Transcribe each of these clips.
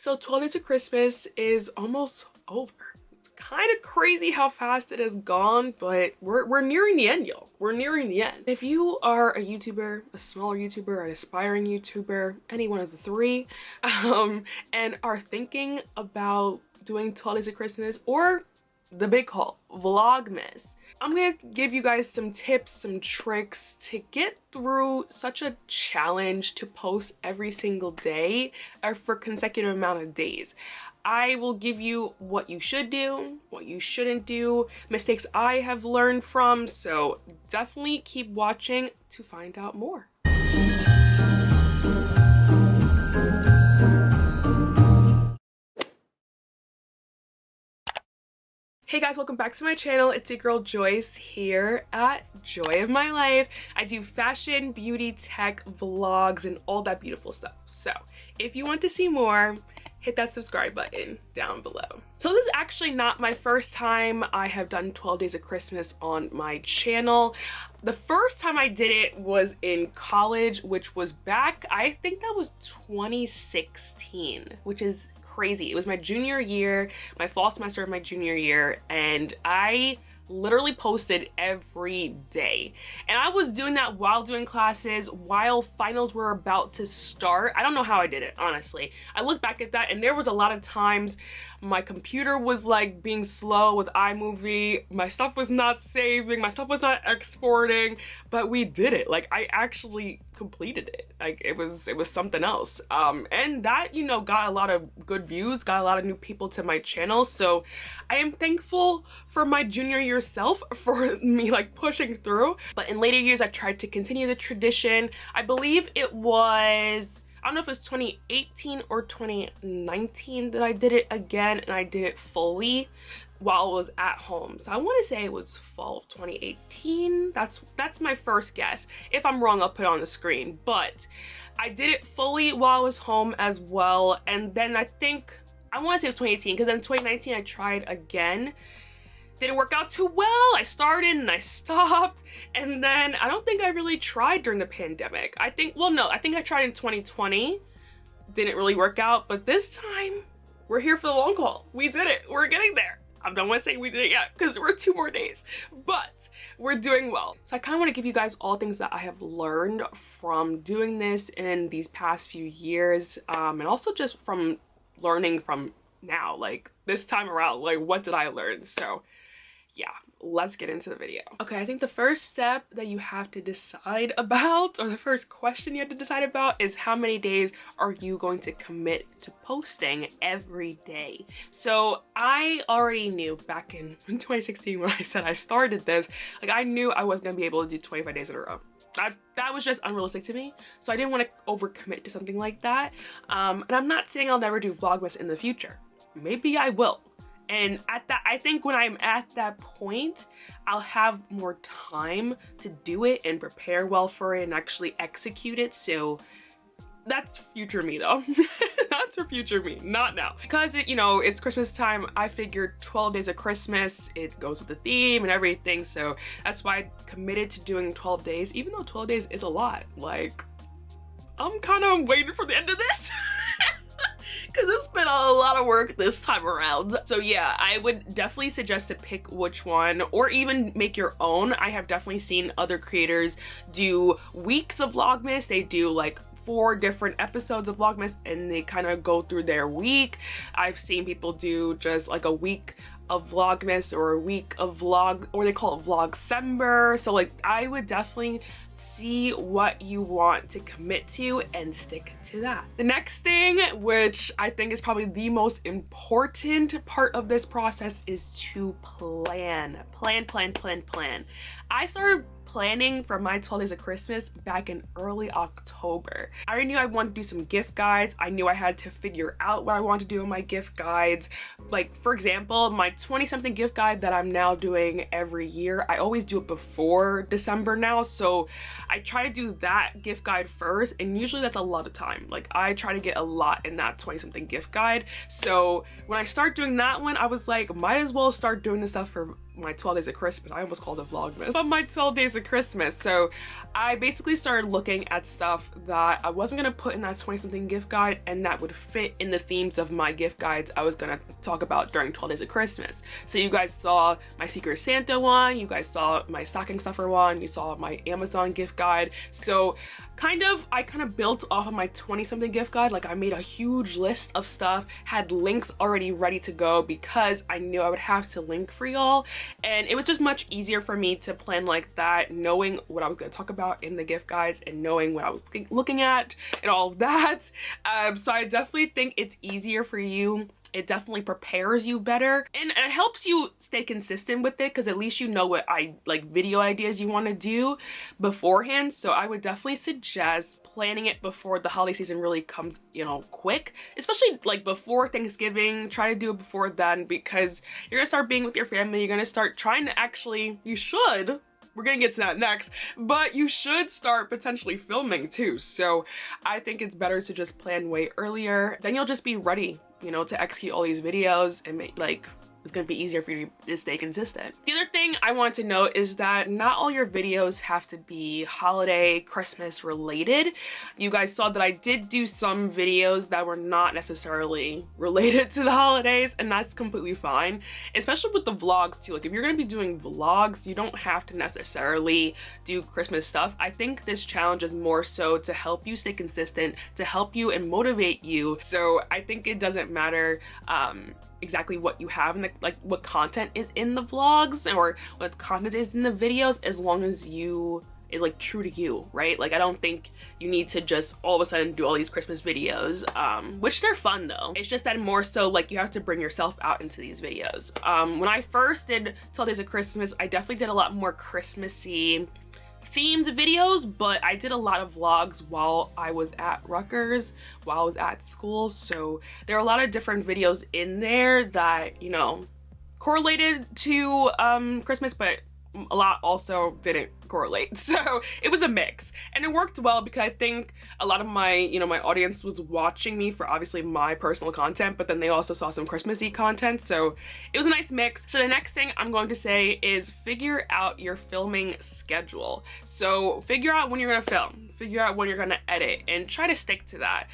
So 12 Days of Christmas is almost over. It's kind of crazy how fast it has gone, but we're nearing the end, y'all. We're nearing the end. If you are a YouTuber, a smaller YouTuber, an aspiring YouTuber, any one of the three, and are thinking about doing 12 Days of Christmas or the big haul, Vlogmas, I'm gonna give you guys some tips, some tricks to get through such a challenge to post every single day or for consecutive amount of days. I will give you what you should do, what you shouldn't do, mistakes I have learned from, so definitely keep watching to find out more. Hey guys, welcome back to my channel. It's your girl Joyce here at Joy of My Life. I do fashion, beauty, tech, vlogs, and all that beautiful stuff. So if you want to see more, hit that subscribe button down below. So this is actually not my first time I have done 12 Days of Christmas on my channel. The first time I did it was in college, which was back, I think that was 2016, which is crazy. It was my junior year, my fall semester of my junior year, and I literally posted every day. And I was doing that while doing classes, while finals were about to start. I don't know how I did it, honestly. I look back at that and there was a lot of times my computer was like being slow with iMovie, my stuff was not saving, my stuff was not exporting, but we did it. Like, I actually completed it. Like, it was something else. And that, you know, got a lot of good views, got a lot of new people to my channel. So I am thankful for my junior year self for me like pushing through. But in later years, I tried to continue the tradition. I believe it was, I don't know if it was 2018 or 2019 that I did it again, and I did it fully while I was at home. So I want to say it was fall of 2018. That's my first guess. If I'm wrong, I'll put it on the screen. But I did it fully while I was home as well. And then I want to say it was 2018, because then 2019 I tried again. Didn't work out too well. I started and I stopped, and then I don't think I really tried during the pandemic. I think I tried in 2020. Didn't really work out, but this time we're here for the long haul. We did it. We're getting there. I don't want to say we did it yet because we're 2 more days, but we're doing well. So I kind of want to give you guys all things that I have learned from doing this in these past few years, and also just from learning from now, like this time around, like what did I learn? So yeah, let's get into the video. Okay, I think the first step that you have to decide about, or the first question you have to decide about, is how many days are you going to commit to posting every day? So I already knew back in 2016 when I said I started this, like I knew I wasn't gonna be able to do 25 days in a row. That was just unrealistic to me, so I didn't want to overcommit to something like that. And I'm not saying I'll never do Vlogmas in the future. Maybe I will. And at that, I think when I'm at that point, I'll have more time to do it and prepare well for it and actually execute it. So that's future me though. That's for future me, not now. Because it's Christmas time, I figured 12 Days of Christmas, it goes with the theme and everything. So that's why I committed to doing 12 days, even though 12 days is a lot. Like, I'm kind of waiting for the end of this. Because it's been a lot of work this time around. So yeah, I would definitely suggest to pick which one, or even make your own. I have definitely seen other creators do weeks of Vlogmas. They do like 4 different episodes of Vlogmas and they kind of go through their week. I've seen people do just like a week of Vlogmas or a week of vlog, or they call it Vlogcember. So like, I would definitely see what you want to commit to and stick to that. The next thing, which I think is probably the most important part of this process, is to plan. Plan. I started planning for my 12 Days of Christmas back in early October. I already knew I wanted to do some gift guides. I knew I had to figure out what I wanted to do in my gift guides. Like, for example, my 20-something gift guide that I'm now doing every year, I always do it before December now. So I try to do that gift guide first, and usually that's a lot of time. Like, I try to get a lot in that 20-something gift guide. So when I start doing that one, I was like, might as well start doing this stuff for my 12 days of Christmas. I almost called it Vlogmas. But my 12 days of Christmas. So I basically started looking at stuff that I wasn't gonna put in that 20-something gift guide and that would fit in the themes of my gift guides I was gonna talk about during 12 days of Christmas. So you guys saw my Secret Santa one, you guys saw my stocking stuffer one, you saw my Amazon gift guide. So I kind of built off of my 20-something gift guide. Like I made a huge list of stuff, had links already ready to go because I knew I would have to link for y'all, and it was just much easier for me to plan like that, knowing what I was going to talk about in the gift guides and knowing what I was looking at and all of that. So I definitely think it's easier for you. It definitely prepares you better, and it helps you stay consistent with it because at least you know what video ideas you want to do beforehand. So I would definitely suggest planning it before the holiday season really comes, you know, quick, especially like before Thanksgiving. Try to do it before then because you're gonna start being with your family. You're gonna start trying to we're gonna get to that next, but you should start potentially filming too. So I think it's better to just plan way earlier. Then you'll just be ready, you know, to execute all these videos and it's gonna be easier for you to stay consistent. The other thing I want to note is that not all your videos have to be holiday, Christmas related. You guys saw that I did do some videos that were not necessarily related to the holidays, and that's completely fine, especially with the vlogs too. Like if you're gonna be doing vlogs, you don't have to necessarily do Christmas stuff. I think this challenge is more so to help you stay consistent, to help you and motivate you. So I think it doesn't matter exactly what you have in what content is in the vlogs or what content is in the videos, as long as it's like true to you, right? Like I don't think you need to just all of a sudden do all these Christmas videos, which they're fun though. It's just that more so like you have to bring yourself out into these videos. When I first did 12 Days of Christmas, I definitely did a lot more Christmassy themed videos, but I did a lot of vlogs while I was at Rutgers, while I was at school. So there are a lot of different videos in there that, you know, correlated to Christmas, but a lot also didn't correlate. So it was a mix, and it worked well because I think a lot of my, my audience was watching me for obviously my personal content, but then they also saw some Christmassy content. So it was a nice mix. So the next thing I'm going to say is figure out your filming schedule. So figure out when you're gonna film, figure out when you're gonna edit, and try to stick to that.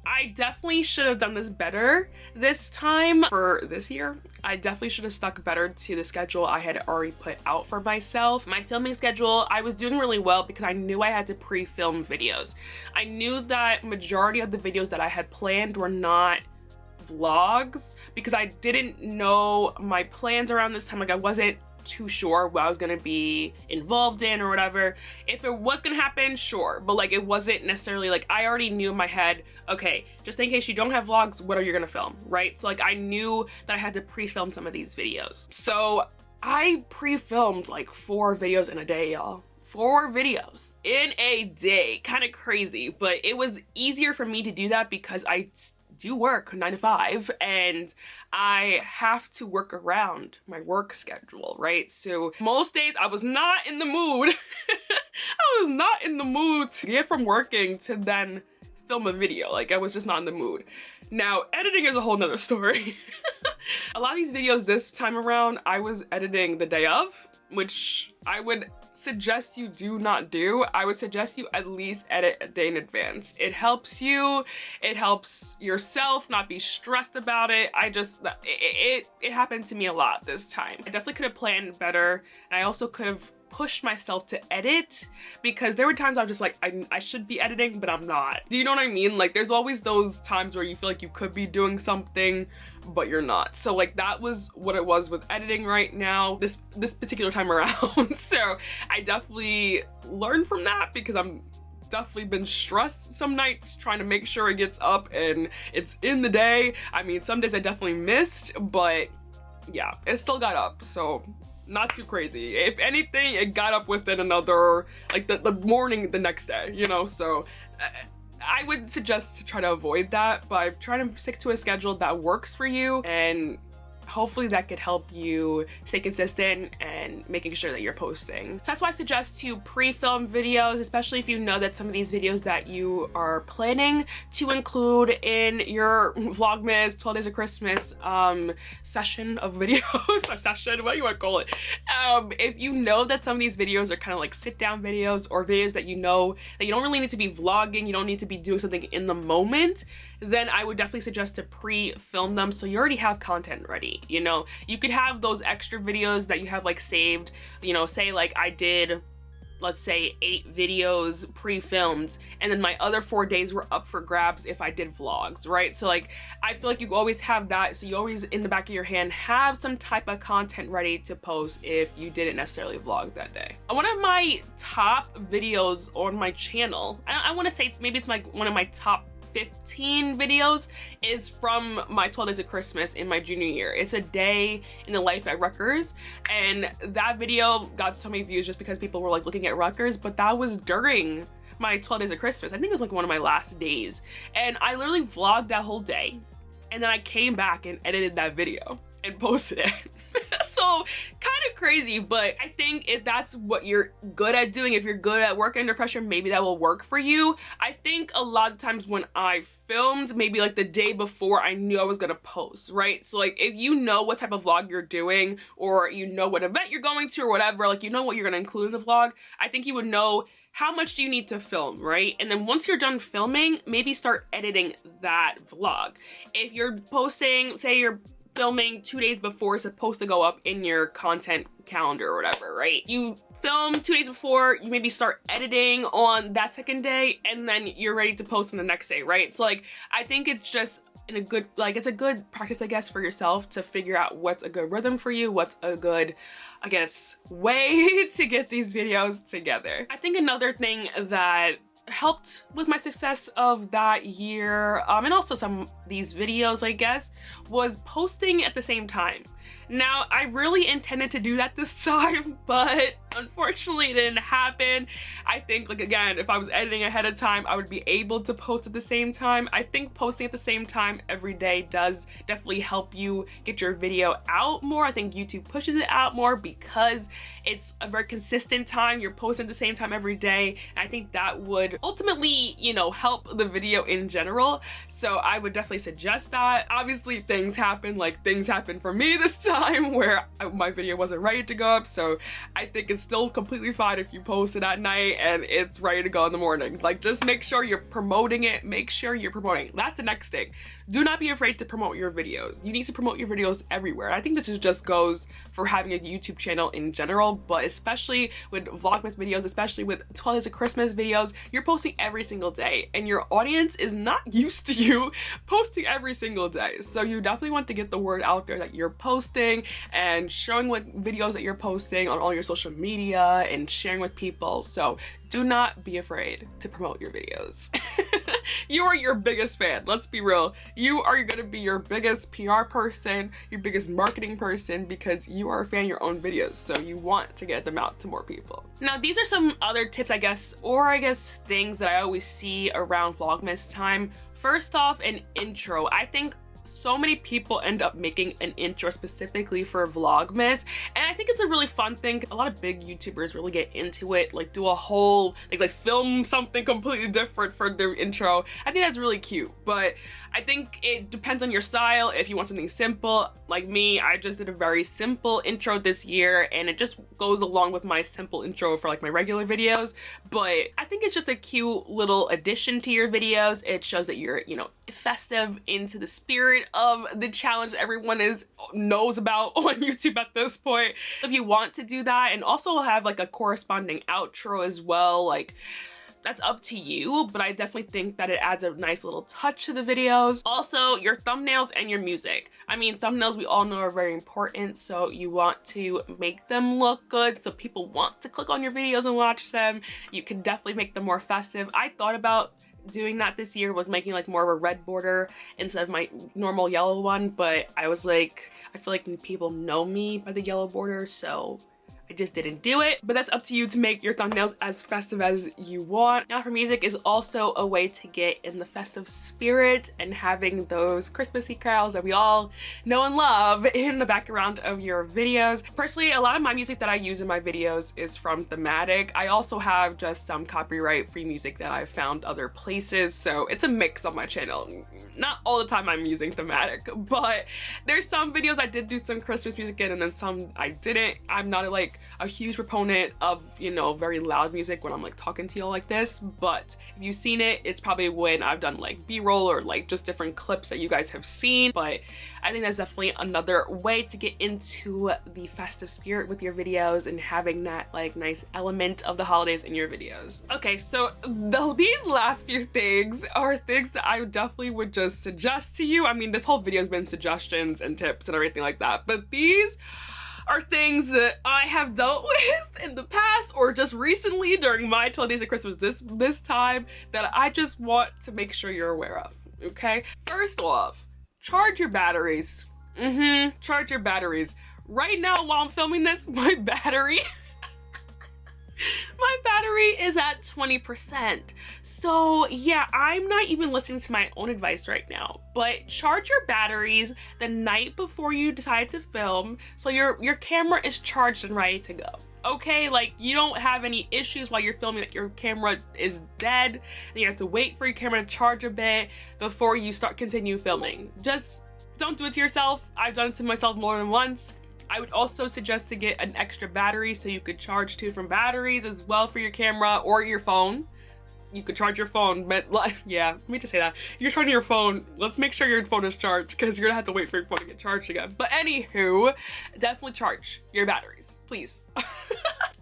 I definitely should have done this better this time for this year. I definitely should have stuck better to the schedule I had already put out for myself. My filming schedule, I was doing really well because I knew I had to pre-film videos. I knew that majority of the videos that I had planned were not vlogs because I didn't know my plans around this time. Like I wasn't too sure what I was gonna be involved in or whatever. If it was gonna happen, sure, but like it wasn't necessarily like I already knew in my head, okay, just in case you don't have vlogs, what are you gonna film, right? So like I knew that I had to pre-film some of these videos. So I pre-filmed like 4 videos in a day, y'all. 4 videos in a day. Kind of crazy, but it was easier for me to do that because I do work 9 to 5 and I have to work around my work schedule, right? So most days I was not in the mood. I was not in the mood to get from working to then film a video. Like I was just not in the mood. Now editing is a whole nother story. A lot of these videos this time around I was editing the day of, which I would suggest you do not do. I would suggest you at least edit a day in advance. It helps you, it helps yourself not be stressed about it. It happened to me a lot this time. I definitely could have planned better, and I also could have pushed myself to edit because there were times I was just like, I should be editing, but I'm not. Do you know what I mean? Like there's always those times where you feel like you could be doing something, but you're not. So like that was what it was with editing right now, this particular time around. So I definitely learned from that because I'm definitely been stressed some nights trying to make sure it gets up and it's in the day. I mean, some days I definitely missed, but yeah, it still got up. So not too crazy. If anything, it got up within another, like the morning the next day, you know? So I would suggest to try to avoid that by trying to stick to a schedule that works for you and hopefully that could help you stay consistent and making sure that you're posting. So that's why I suggest to pre-film videos, especially if you know that some of these videos that you are planning to include in your Vlogmas 12 Days of Christmas session of videos, a session, what do you want to call it? If you know that some of these videos are kind of like sit-down videos or videos that you know that you don't really need to be vlogging, you don't need to be doing something in the moment, then I would definitely suggest to pre-film them so you already have content ready. You know, you could have those extra videos that you have like saved, you know, say like I did, let's say 8 videos pre-filmed and then my other 4 days were up for grabs if I did vlogs, right? So like I feel like you always have that, so you always in the back of your hand have some type of content ready to post if you didn't necessarily vlog that day. One of my top videos on my channel, I want to say maybe it's like one of my top 15 videos, is from my 12 Days of Christmas in my junior year. It's a day in the life at Rutgers, and that video got so many views just because people were like looking at Rutgers, but that was during my 12 Days of Christmas. I think it was like one of my last days, and I literally vlogged that whole day, and then I came back and edited that video and posted it. So kind of crazy, but I think if that's what you're good at doing, if you're good at working under pressure, maybe that will work for you. I think a lot of times when I filmed, maybe like the day before, I knew I was gonna post, right? So like if you know what type of vlog you're doing, or you know what event you're going to or whatever, like you know what you're gonna include in the vlog, I think you would know how much do you need to film, right? And then once you're done filming, maybe start editing that vlog. If you're posting, say you're filming 2 days before, it's supposed to go up in your content calendar or whatever, right? You film 2 days before, you maybe start editing on that second day, and then you're ready to post on the next day, right? So like I think it's just in a good, like it's a good practice, I guess, for yourself to figure out what's a good rhythm for you, what's a good, I guess, way to get these videos together. I think another thing that helped with my success of that year, and also some of these videos, I guess, was posting at the same time. Now, I really intended to do that this time, but unfortunately it didn't happen. I think, like, again, if I was editing ahead of time, I would be able to post at the same time. I think posting at the same time every day does definitely help you get your video out more. I think YouTube pushes it out more because it's a very consistent time. You're posting at the same time every day. And I think that would ultimately, you know, help the video in general. So I would definitely suggest that. Obviously, things happen, like things happened for me this time where my video wasn't ready to go up. So I think it's still completely fine if you post it at night and it's ready to go in the morning. Like, just make sure you're promoting it. Make sure you're promoting. That's the next thing. Do not be afraid to promote your videos. You need to promote your videos everywhere. I think this is just goes for having a YouTube channel in general, but especially with Vlogmas videos, especially with 12 Days of Christmas videos, you're posting every single day and your audience is not used to you posting every single day. So you definitely want to get the word out there that you're posting and showing what videos that you're posting on all your social media and sharing with people. So do not be afraid to promote your videos. You are your biggest fan. Let's be real. You are going to be your biggest PR person, your biggest marketing person, because you are a fan of your own videos. So you want to get them out to more people. Now, these are some other tips, I guess, or I guess things that I always see around Vlogmas time. First off, an intro. I think so many people end up making an intro specifically for Vlogmas, and I think it's a really fun thing. A lot of big YouTubers really get into it, like do a whole like film something completely different for their intro. I think that's really cute, but I think it depends on your style. If you want something simple, like me, I just did a very simple intro this year, and it just goes along with my simple intro for like my regular videos. But I think it's just a cute little addition to your videos. It shows that you're, you know, festive, into the spirit of the challenge everyone knows about on YouTube at this point. If you want to do that and also have like a corresponding outro as well, like, that's up to you, but I definitely think that it adds a nice little touch to the videos. Also, your thumbnails and your music. I mean, thumbnails we all know are very important, so you want to make them look good so people want to click on your videos and watch them. You can definitely make them more festive. I thought about doing that this year, was making like more of a red border instead of my normal yellow one, but I was like, I feel like people know me by the yellow border, so I just didn't do it, but that's up to you to make your thumbnails as festive as you want. Now for music is also a way to get in the festive spirit and having those Christmassy carols that we all know and love in the background of your videos. Personally, a lot of my music that I use in my videos is from thematic. I also have just some copyright free music that I've found other places, so it's a mix on my channel. Not all the time I'm using thematic, but there's some videos I did do some Christmas music in and then some I didn't. I'm not like a huge proponent of, you know, very loud music when I'm like talking to y'all like this, but if you've seen it, it's probably when I've done like b-roll or like just different clips that you guys have seen. But I think that's definitely another way to get into the festive spirit with your videos and having that like nice element of the holidays in your videos. Okay, so these last few things are things that I definitely would just suggest to you. I mean, this whole video has been suggestions and tips and everything like that, but these are things that I have dealt with in the past or just recently during my 12 days of Christmas this time that I just want to make sure you're aware of, okay? First off, charge your batteries. Charge your batteries. Right now while I'm filming this, my battery is at 20%. So yeah, I'm not even listening to my own advice right now, but charge your batteries the night before you decide to film so your camera is charged and ready to go. Okay, like you don't have any issues while you're filming that your camera is dead and you have to wait for your camera to charge a bit before you continue filming. Just don't do it to yourself. I've done it to myself more than once. I would also suggest to get an extra battery so you could charge 2 different batteries as well for your camera or your phone. You could charge your phone, but like, yeah, let me just say that. You're charging your phone, let's make sure your phone is charged because you're gonna have to wait for your phone to get charged again. But anywho, definitely charge your batteries, please.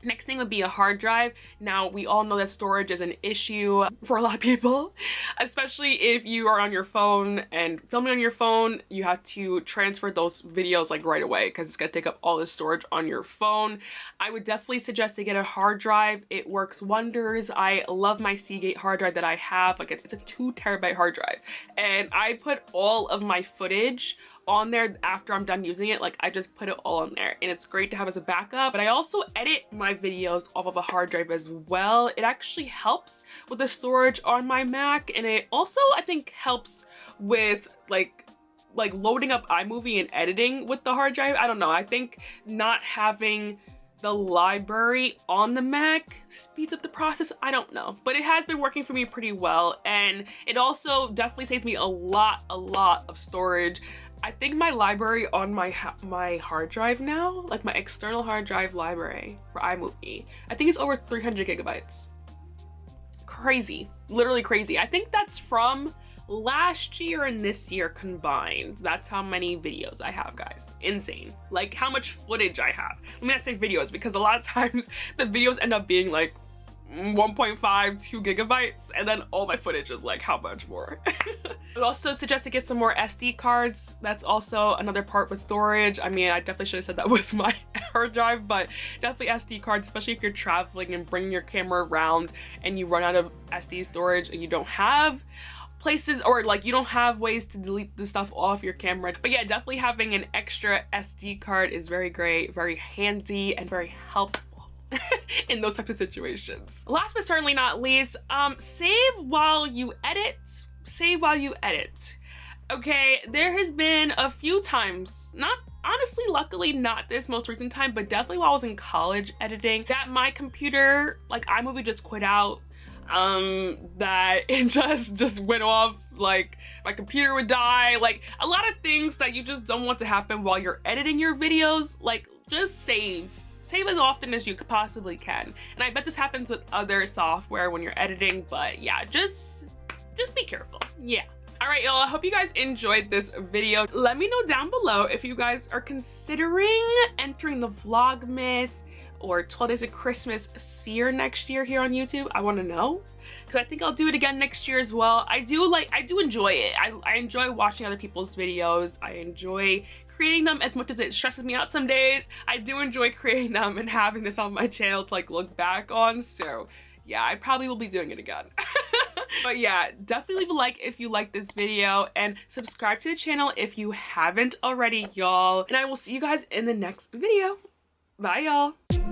Next thing would be a hard drive. Now, we all know that storage is an issue for a lot of people, especially if you are on your phone and filming on your phone, you have to transfer those videos like right away because it's gonna take up all the storage on your phone. I would definitely suggest to get a hard drive. It works wonders. I love my Seagate hard drive that I have. Like it's a 2 terabyte hard drive and I put all of my footage on there after I'm done using it. Like I just put it all on there and it's great to have as a backup. But I also edit my videos off of a hard drive as well. It actually helps with the storage on my Mac, and it also I think helps with like loading up iMovie and editing with the hard drive. I don't know, I think not having the library on the Mac speeds up the process. I don't know, but it has been working for me pretty well, and it also definitely saves me a lot of storage. I think my library on my hard drive now, like my external hard drive library for iMovie, I think it's over 300 gigabytes. Crazy, literally crazy. I think that's from last year and this year combined. That's how many videos I have, guys. Insane. Like how much footage I have. Let me not say videos because a lot of times the videos end up being like 1.5, 2 gigabytes, and then all my footage is like how much more. I would also suggest to get some more SD cards. That's also another part with storage. I mean, I definitely should have said that with my hard drive, but definitely SD cards, especially if you're traveling and bringing your camera around and you run out of SD storage and you don't have places or like you don't have ways to delete the stuff off your camera. But yeah, definitely having an extra SD card is very great, very handy, and very helpful in those types of situations. Last but certainly not least, save while you edit. Save while you edit. Okay, there has been a few times, not honestly, luckily not this most recent time, but definitely while I was in college editing, that my computer, like iMovie just quit out. That it just went off, like my computer would die, like a lot of things that you just don't want to happen while you're editing your videos. Like just save as often as you possibly can. And I bet this happens with other software when you're editing, but yeah, just be careful. Yeah. All right, y'all, I hope you guys enjoyed this video. Let me know down below if you guys are considering entering the Vlogmas or 12 Days of Christmas sphere next year here on YouTube. I want to know because I think I'll do it again next year as well. I do enjoy it. I enjoy watching other people's videos. I enjoy creating them as much as it stresses me out some days. I do enjoy creating them and having this on my channel to like look back on. So yeah, I probably will be doing it again. But yeah, definitely leave a like if you like this video and subscribe to the channel if you haven't already, y'all. And I will see you guys in the next video. Bye, y'all.